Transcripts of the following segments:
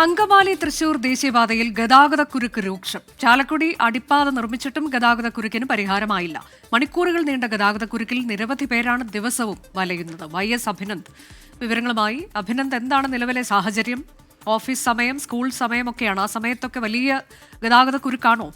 അങ്കമാലി തൃശൂർ ദേശീയപാതയിൽ ഗതാഗതക്കുരുക്ക് രൂക്ഷം. ചാലക്കുടി അടിപ്പാത നിർമ്മിച്ചിട്ടും ഗതാഗതക്കുരുക്കിന് പരിഹാരമായില്ല. മണിക്കൂറുകൾ നീണ്ട ഗതാഗതക്കുരുക്കിൽ നിരവധി പേരാണ് ദിവസവും വലയുന്നത്. YS അഭിനന്ദ് വിവരങ്ങളുമായി. അഭിനന്ദ്, എന്താണ് നിലവിലെ സാഹചര്യം? ഓഫീസ് സമയം, സ്കൂൾ സമയമൊക്കെയാണ്. ആ സമയത്തൊക്കെ വലിയ ഗതാഗതക്കുരുക്കാണോ?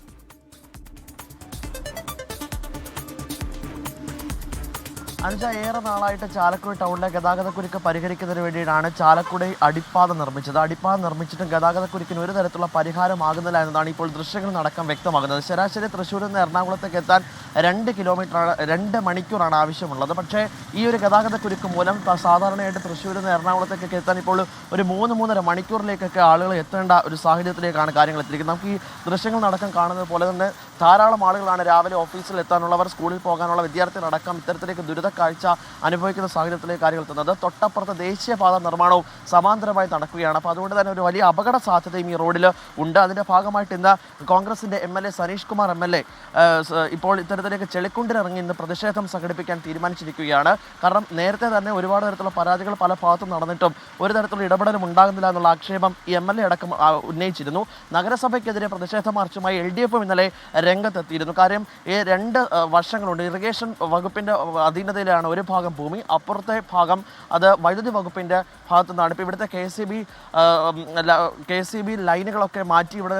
ഏറെ നാളായിട്ട് ചാലക്കുടി ടൗണിലെ ഗതാഗതക്കുരുക്ക് പരിഹരിക്കുന്നതിന് വേണ്ടിയിട്ടാണ് ചാലക്കുടി അടിപ്പാത നിർമ്മിച്ചത്. അടിപ്പാത നിർമ്മിച്ചിട്ടും ഗതാഗതക്കുരുക്കിന് ഒരു തരത്തിലുള്ള പരിഹാരമാകുന്നില്ല എന്നതാണ് ഇപ്പോൾ ദൃശ്യങ്ങൾ നടക്കം വ്യക്തമാകുന്നത്. ശരാശരി തൃശ്ശൂരിൽ നിന്ന് എറണാകുളത്തേക്ക് എത്താൻ 2 മണിക്കൂറാണ് ആവശ്യമുള്ളത്. പക്ഷേ ഈ ഒരു ഗതാഗതക്കുരുക്ക് മൂലം സാധാരണയായിട്ട് തൃശ്ശൂരിൽ നിന്ന് എറണാകുളത്തേക്കൊക്കെ എത്താൻ ഇപ്പോൾ ഒരു 3-3.5 മണിക്കൂറിലേക്കൊക്കെ ആളുകൾ എത്തേണ്ട ഒരു സാഹചര്യത്തിലേക്കാണ് കാര്യങ്ങൾ എത്തിയിരിക്കുന്നത്. നമുക്ക് ഈ ദൃശ്യങ്ങൾ നടക്കം കാണുന്നത് പോലെ തന്നെ ധാരാളം ആളുകളാണ് രാവിലെ ഓഫീസിൽ എത്താനുള്ളവർ, സ്കൂളിൽ പോകാനുള്ള വിദ്യാർത്ഥികളടക്കം ഇത്തരത്തിലേക്ക് ദുരിത കാഴ്ച അനുഭവിക്കുന്ന സാഹചര്യത്തിലേക്ക് കാര്യങ്ങൾ എത്തുന്നത്. തൊട്ടപ്പുറത്ത് ദേശീയപാത നിർമ്മാണവും സമാന്തരമായി നടക്കുകയാണ്. അപ്പോൾ അതുകൊണ്ട് തന്നെ ഒരു വലിയ അപകട സാധ്യതയും ഈ റോഡിൽ ഉണ്ട്. അതിൻ്റെ ഭാഗമായിട്ട് ഇന്ന് കോൺഗ്രസിൻ്റെ MLA സനീഷ് കുമാർ MLA ഇപ്പോൾ ഇത്തരത്തിലേക്ക് ചെളിക്കുണ്ടിലിറങ്ങി ഇന്ന് പ്രതിഷേധം സംഘടിപ്പിക്കാൻ തീരുമാനിച്ചിരിക്കുകയാണ്. കാരണം നേരത്തെ തന്നെ ഒരുപാട് തരത്തിലുള്ള പരാതികൾ പല ഭാഗത്തും നടന്നിട്ടും ഒരു തരത്തിലുള്ള ഇടപെടലും ഉണ്ടാകുന്നില്ല എന്നുള്ള ആക്ഷേപം ഈ MLA അടക്കം ഉന്നയിച്ചിരുന്നു. നഗരസഭയ്ക്കെതിരെ പ്രതിഷേധ മാർച്ചുമായി LDFും ഇന്നലെ രംഗത്തെത്തിയിരുന്നു. കാര്യം ഈ 2 വർഷങ്ങളുണ്ട്. ഇറിഗേഷൻ വകുപ്പിൻ്റെ അധീനതയിലാണ് ഒരു ഭാഗം ഭൂമി, അപ്പുറത്തെ ഭാഗം അത് വൈദ്യുതി വകുപ്പിൻ്റെ ഭാഗത്തു നിന്നാണ്. ഇപ്പോൾ ഇവിടുത്തെ KCB ലൈനുകളൊക്കെ മാറ്റി ഇവിടെ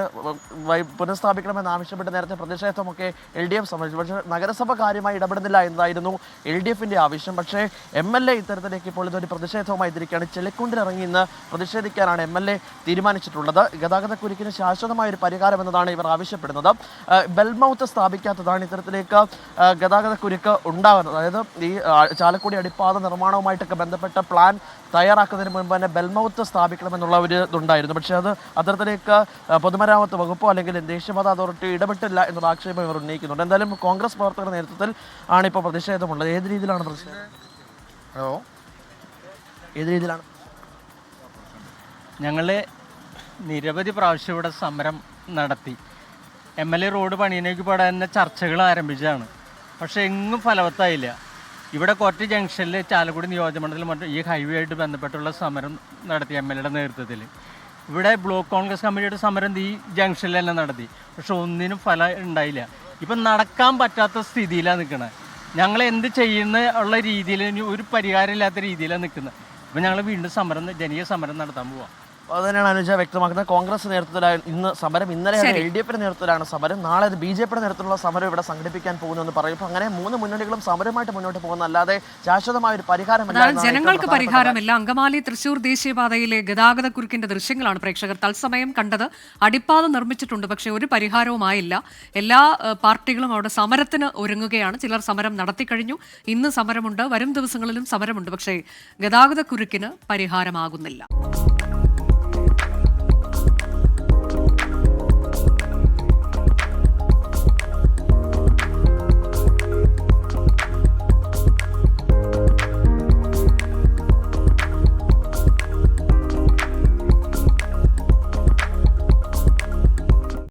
പുനഃസ്ഥാപിക്കണമെന്ന് ആവശ്യപ്പെട്ട് നേരത്തെ പ്രതിഷേധമൊക്കെ LDF സംബന്ധിച്ചു. പക്ഷേ നഗരസഭ കാര്യമായി ഇടപെടുന്നില്ല എന്നതായിരുന്നു LDFിൻ്റെ ആവശ്യം. പക്ഷേ MLA ഇത്തരത്തിലേക്ക് ഇപ്പോൾ ഇതൊരു പ്രതിഷേധവുമായി തിരിക്കുകയാണ്. ചെളിക്കുണ്ടിലിറങ്ങി ഇന്ന് പ്രതിഷേധിക്കാനാണ് MLA തീരുമാനിച്ചിട്ടുള്ളത്. ഗതാഗതക്കുരുക്കിന് ശാശ്വതമായ ഒരു പരിഹാരം എന്നതാണ് ഇവർ ആവശ്യപ്പെടുന്നത്. ബെൽമൗത്ത് സ്ഥാപിക്കാത്തതാണ് ഇത്തരത്തിലേക്ക് ഗതാഗതക്കുരുക്ക് ഉണ്ടാകുന്നത്. അതായത് ഈ ചാലക്കുടി അടിപ്പാത നിർമ്മാണവുമായിട്ടൊക്കെ ബന്ധപ്പെട്ട പ്ലാൻ തയ്യാറാക്കുന്നതിന് മുൻപ് തന്നെ ബെൽമൗത്ത് സ്ഥാപിക്കണമെന്നുള്ള ഒരു ഇതുണ്ടായിരുന്നു. പക്ഷേ അത് അത്തരത്തിലേക്ക് പൊതുമരാമത്ത് വകുപ്പോ അല്ലെങ്കിൽ ദേശീയപാത അതോറിറ്റി ഇടപെട്ടില്ല എന്നുള്ള ആക്ഷേപം ഇവർ ഉന്നയിക്കുന്നുണ്ട്. എന്തായാലും കോൺഗ്രസ് പ്രവർത്തകരുടെ നേതൃത്വത്തിൽ ആണ് ഇപ്പോൾ പ്രതിഷേധമുള്ളത്. ഏത് രീതിയിലാണ് പ്രതിഷേധം? ഏത് രീതിയിലാണ്? ഞങ്ങൾ നിരവധി പ്രാവശ്യം ഇവിടെ സമരം നടത്തി. MLA റോഡ് പണിയിലേക്ക് പെടാൻ ചർച്ചകൾ ആരംഭിച്ചതാണ്. പക്ഷേ എങ്ങും ഫലവത്തായില്ല. ഇവിടെ കൊറ്റ ജംഗ്ഷനിൽ ചാലക്കുടി നിയോജകമണ്ഡലത്തിൽ മറ്റും ഈ ഹൈവേ ആയിട്ട് ബന്ധപ്പെട്ടുള്ള സമരം നടത്തി MLAയുടെ നേതൃത്വത്തിൽ. ഇവിടെ ബ്ലോക്ക് കോൺഗ്രസ് കമ്മിറ്റിയുടെ സമരം ഈ ജംഗ്ഷനിൽ തന്നെ നടത്തി. പക്ഷെ ഒന്നിനും ഫലം ഉണ്ടായില്ല. ഇപ്പം നടക്കാൻ പറ്റാത്ത സ്ഥിതിയിലാണ് നിൽക്കുന്നത്. ഞങ്ങൾ എന്ത് ചെയ്യുന്ന ഉള്ള രീതിയിൽ ഒരു പരിഹാരമില്ലാത്ത രീതിയിലാണ് നിൽക്കുന്നത്. ഇപ്പം ഞങ്ങൾ വീണ്ടും ജനകീയ സമരം നടത്താൻ പോവാം. അത് തന്നെയാണ് അനുജ വ്യക്തമാക്കുന്നത്. കോൺഗ്രസ് നേതൃത്വത്തിലാണ് ഇന്ന് സമരം. ഇന്നലെ LDFിന്റെ നേതൃത്വത്തിലാണ് സമരം. നാളെ അത് BJPയുടെ നേതൃത്വത്തിലുള്ള സമരം ഇവിടെ സംഘടിപ്പിക്കാൻ പോകുന്നു പറയും. അപ്പോൾ അങ്ങനെ 3 മുന്നണികളും സമരമായിട്ട് മുന്നോട്ട് പോകുന്ന അല്ലാതെ ശാശ്വതമായ ഒരു പരിഹാരമില്ല. ജനങ്ങൾക്ക് പരിഹാരമില്ല. അങ്കമാലി തൃശൂർ ദേശീയപാതയിലെ ഗതാഗതക്കുരുക്കിന്റെ ദൃശ്യങ്ങളാണ് പ്രേക്ഷകർ തത്സമയം കണ്ടത്. അടിപ്പാത നിർമ്മിച്ചിട്ടുണ്ട്, പക്ഷേ ഒരു പരിഹാരവുമായില്ല. എല്ലാ പാർട്ടികളും അവിടെ സമരത്തിന് ഒരുങ്ങുകയാണ്. ചിലർ സമരം നടത്തിക്കഴിഞ്ഞു. ഇന്ന് സമരമുണ്ട്, വരും ദിവസങ്ങളിലും സമരമുണ്ട്. പക്ഷേ ഗതാഗതക്കുരുക്കിന് പരിഹാരമാകുന്നില്ല.